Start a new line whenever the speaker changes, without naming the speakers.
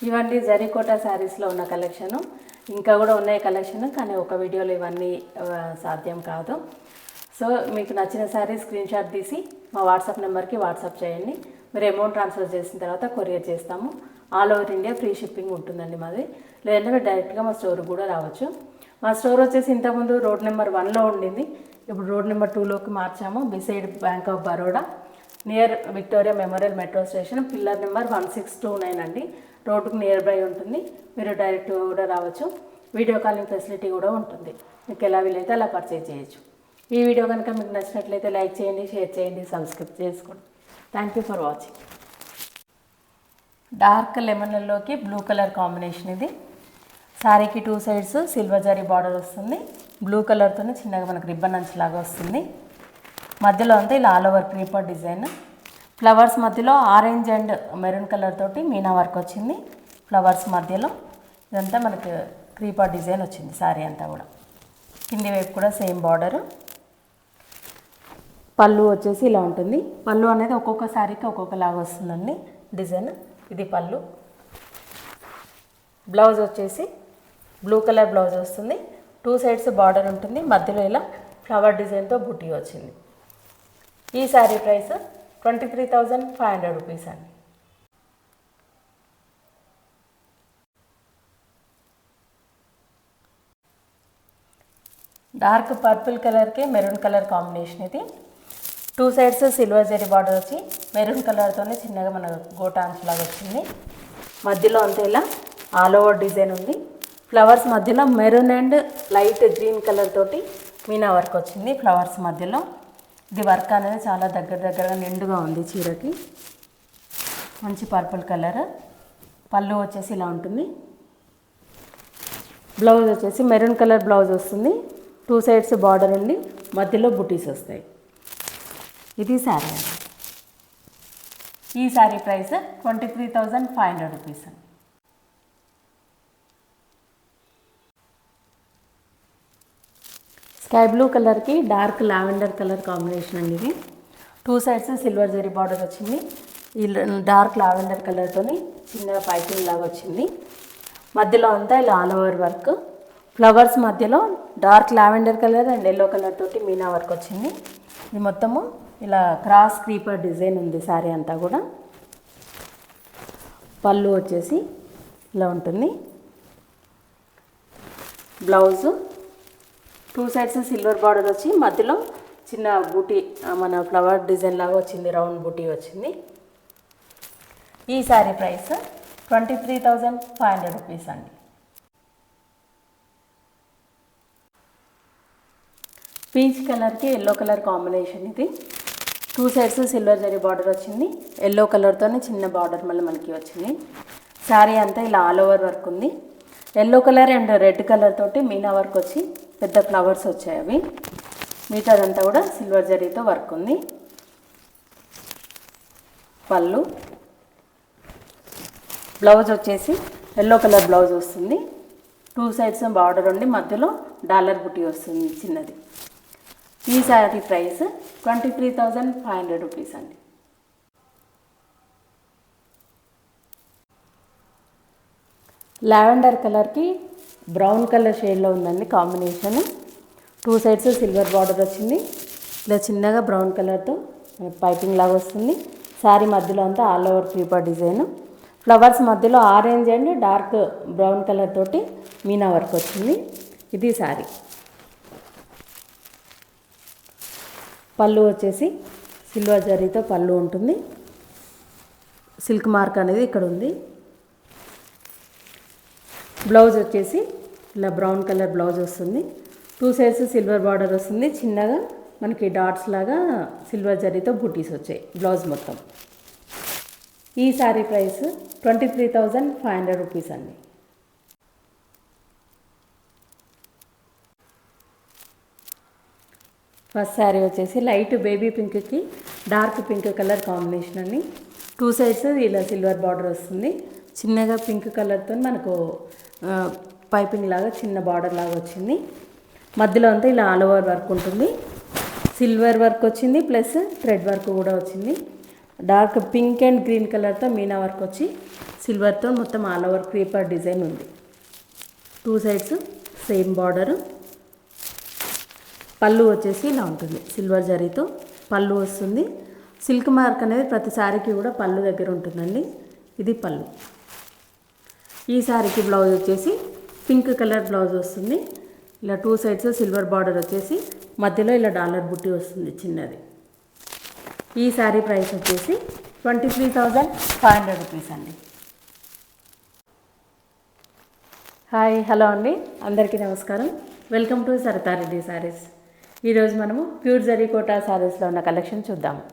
ఇవన్నీ జరీకోటా శారీస్లో ఉన్న కలెక్షను. ఇంకా కూడా ఉన్నాయి కలెక్షన్, కానీ ఒక వీడియోలో ఇవన్నీ సాధ్యం కాదు. సో మీకు నచ్చిన శారీ స్క్రీన్ షాట్ తీసి మా వాట్సాప్ నెంబర్కి వాట్సాప్ చేయండి. మీరు అమౌంట్ ట్రాన్స్ఫర్ చేసిన తర్వాత కొరియర్ చేస్తాము. All over India free shipping ఉంటుందండి మాది. లేదంటే మీరు డైరెక్ట్గా మా స్టోర్కి కూడా రావచ్చు. మా స్టోర్ వచ్చేసి ఇంతకుముందు రోడ్ నెంబర్ 1లో ఉండింది, ఇప్పుడు రోడ్ నెంబర్ 2లోకి మార్చాము. Beside bank of Baroda, near Victoria memorial metro station, pillar number 1629 అండి. రోడ్డుకు నియర్ బై ఉంటుంది. మీరు డైరెక్ట్ కూడా రావచ్చు. వీడియో కాలింగ్ ఫెసిలిటీ కూడా ఉంటుంది. మీకు ఎలా వీలైతే అలా పర్చేజ్ చేయొచ్చు. ఈ వీడియో కనుక మీకు నచ్చినట్లయితే లైక్ చేయండి, షేర్ చేయండి, సబ్స్క్రైబ్ చేసుకోండి. Thank you for watching. Dark లెమన్లోకి బ్లూ కలర్ కాంబినేషన్ ఇది. శారీకి 2 సైడ్స్ సిల్వర్ జరీ బార్డర్ వస్తుంది. బ్లూ కలర్తో చిన్నగా మనకు రిబ్బన్ అంచులాగా వస్తుంది. మధ్యలో అంతా ఇలా all over creeper design. Flowers మధ్యలో ఆరెంజ్ అండ్ మెరూన్ కలర్ తోటి మీనా వర్క్ వచ్చింది. ఫ్లవర్స్ మధ్యలో ఇదంతా మనకు క్రీపర్ డిజైన్ వచ్చింది. శారీ అంతా కూడా కింది వైపు కూడా సేమ్ బార్డరు. పళ్ళు వచ్చేసి ఇలా ఉంటుంది. పళ్ళు అనేది ఒక్కొక్క శారీకి ఒక్కొక్కలాగా వస్తుందండి డిజైన్. ఇది పళ్ళు. బ్లౌజ్ వచ్చేసి బ్లూ కలర్ బ్లౌజ్ వస్తుంది. 2 సైడ్స్ బార్డర్ ఉంటుంది. మధ్యలో ఇలా ఫ్లవర్ డిజైన్తో బుట్టి వచ్చింది. ఈ శారీ ప్రైస్ 23,500 రూపీస్ అండి. డార్క్ పర్పుల్ కలర్కి మెరూన్ కలర్ కాంబినేషన్ ఇది. 2 సైడ్స్ సిల్వర్ జరీ బార్డర్ వచ్చి మెరూన్ కలర్తోనే చిన్నగా మన గోటాన్స్ లాగా వచ్చింది. మధ్యలో అంతా ఇలా ఆల్ ఓవర్ డిజైన్ ఉంది. ఫ్లవర్స్ మధ్యలో maroon and light green colour తోటి మీనా వర్క్ వచ్చింది. ఫ్లవర్స్ మధ్యలో ఇది వర్క్ అనేది చాలా దగ్గరగా నిండుగా ఉంది. చీరకి మంచి పర్పుల్ కలర్. పళ్ళు వచ్చేసి ఇలా ఉంటుంది. బ్లౌజ్ వచ్చేసి మెరూన్ కలర్ బ్లౌజ్ వస్తుంది. 2 సైడ్స్ బార్డర్ ఉండి మధ్యలో బుటీస్ వస్తాయి. ఇది శారీ అండి. ఈ శారీ ప్రైస్ 23,500 రూపీస్ అండి. స్కై బ్లూ కలర్కి డార్క్ లావెండర్ కలర్ కాంబినేషన్ అండి ఇది. 2 సైడ్స్ సిల్వర్ జరీ బార్డర్ వచ్చింది. ఈ డార్క్ లావెండర్ కలర్తో చిన్న పైపింగ్ లాగా వచ్చింది. మధ్యలో అంతా ఇలా ఆల్ ఓవర్ వర్క్. ఫ్లవర్స్ మధ్యలో dark lavender colour and yellow colour తోటి మీనా వర్క్ వచ్చింది. ఇది మొత్తము ఇలా క్రాస్ క్రీపర్ డిజైన్ ఉంది శారీ అంతా కూడా. పళ్ళు వచ్చేసి ఇలా ఉంటుంది. బ్లౌజు 2 సైడ్స్ సిల్వర్ బార్డర్ వచ్చి మధ్యలో చిన్న బూటీ మన ఫ్లవర్ డిజైన్ లాగా వచ్చింది. రౌండ్ బూటీ వచ్చింది. ఈ శారీ ప్రైస్ 23,500 రూపీస్ అండి. పీచ్ కలర్కి ఎల్లో కలర్ కాంబినేషన్ ఇది. 2 సైడ్స్ సిల్వర్ జరీ బార్డర్ వచ్చింది. ఎల్లో కలర్తోనే చిన్న బార్డర్ మళ్ళీ మనకి వచ్చింది. శారీ అంతా ఇలా ఆల్ ఓవర్ వర్క్ ఉంది. Yellow colour and red colour తోటి మీనా వర్క్ వచ్చి పెద్ద ఫ్లవర్స్ వచ్చాయి. అవి మిగతాదంతా కూడా సిల్వర్ జరీతో వర్క్ ఉంది. పళ్ళు. బ్లౌజ్ వచ్చేసి ఎల్లో కలర్ బ్లౌజ్ వస్తుంది. 2 సైడ్స్ బార్డర్ ఉండి మధ్యలో డాలర్ బుట్టి వస్తుంది చిన్నది. ఈ శారీ ప్రైస్ 23,500 రూపీస్ అండి. లావెండర్ కలర్కి బ్రౌన్ కలర్ షేడ్లో ఉందండి కాంబినేషన్. 2 సైడ్స్ సిల్వర్ బార్డర్ వచ్చింది. ఇలా చిన్నగా బ్రౌన్ కలర్తో పైపింగ్ లాగా వస్తుంది. శారీ మధ్యలో అంతా all over creeper design. Flowers మధ్యలో orange and dark brown colour తోటి మీనా వర్క్ వచ్చింది. ఇది శారీ. పళ్ళు వచ్చేసి సిల్వర్ జరీతో పళ్ళు ఉంటుంది. సిల్క్ మార్క్ అనేది ఇక్కడ ఉంది. బ్లౌజ్ వచ్చేసి ఇలా బ్రౌన్ కలర్ బ్లౌజ్ వస్తుంది. 2 సైడ్స్ సిల్వర్ బార్డర్ వస్తుంది. చిన్నగా మనకి డాట్స్ లాగా సిల్వర్ జరీతో బుటీస్ వచ్చాయి బ్లౌజ్ మొత్తం. ఈ శారీ ప్రైస్ 23,500 రూపీస్ అండి. ఫస్ట్ శారీ వచ్చేసి లైట్ బేబీ పింక్కి డార్క్ పింక్ కలర్ కాంబినేషన్ అండి. 2 సైడ్స్ ఇలా సిల్వర్ బార్డర్ వస్తుంది. చిన్నగా పింక్ కలర్తో మనకు పైపింగ్ లాగా చిన్న బార్డర్ లాగా వచ్చింది. మధ్యలో అంతా ఇలా ఆల్ ఓవర్ వర్క్ ఉంటుంది. సిల్వర్ వర్క్ వచ్చింది ప్లస్ థ్రెడ్ వర్క్ కూడా వచ్చింది. డార్క్ పింక్ అండ్ గ్రీన్ కలర్తో మీనా వర్క్ వచ్చి సిల్వర్తో మొత్తం ఆల్ ఓవర్ క్రీపర్ డిజైన్ ఉంది. 2 సైడ్స్ సేమ్ బార్డరు. పళ్ళు వచ్చేసి ఇలా ఉంటుంది, సిల్వర్ జరీతో పళ్ళు వస్తుంది. సిల్క్ మార్క్ అనేది ప్రతి శారీకి కూడా పళ్ళు దగ్గర ఉంటుందండి. ఇది పళ్ళు. ఈ శారీకి బ్లౌజ్ వచ్చేసి పింక్ కలర్ బ్లౌజ్ వస్తుంది. ఇలా 2 సైడ్స్ సిల్వర్ బార్డర్ వచ్చేసి మధ్యలో ఇలా డాలర్ బుట్టి వస్తుంది చిన్నది. ఈ శారీ ప్రైస్ వచ్చేసి 23,500 రూపీస్ అండి. హాయ్, హలో అండి, అందరికీ నమస్కారం. Welcome to Saritha Reddy saris. ఈరోజు మనము ప్యూర్ జరీ కోటా శారీస్లో ఉన్న కలెక్షన్ చూద్దాము.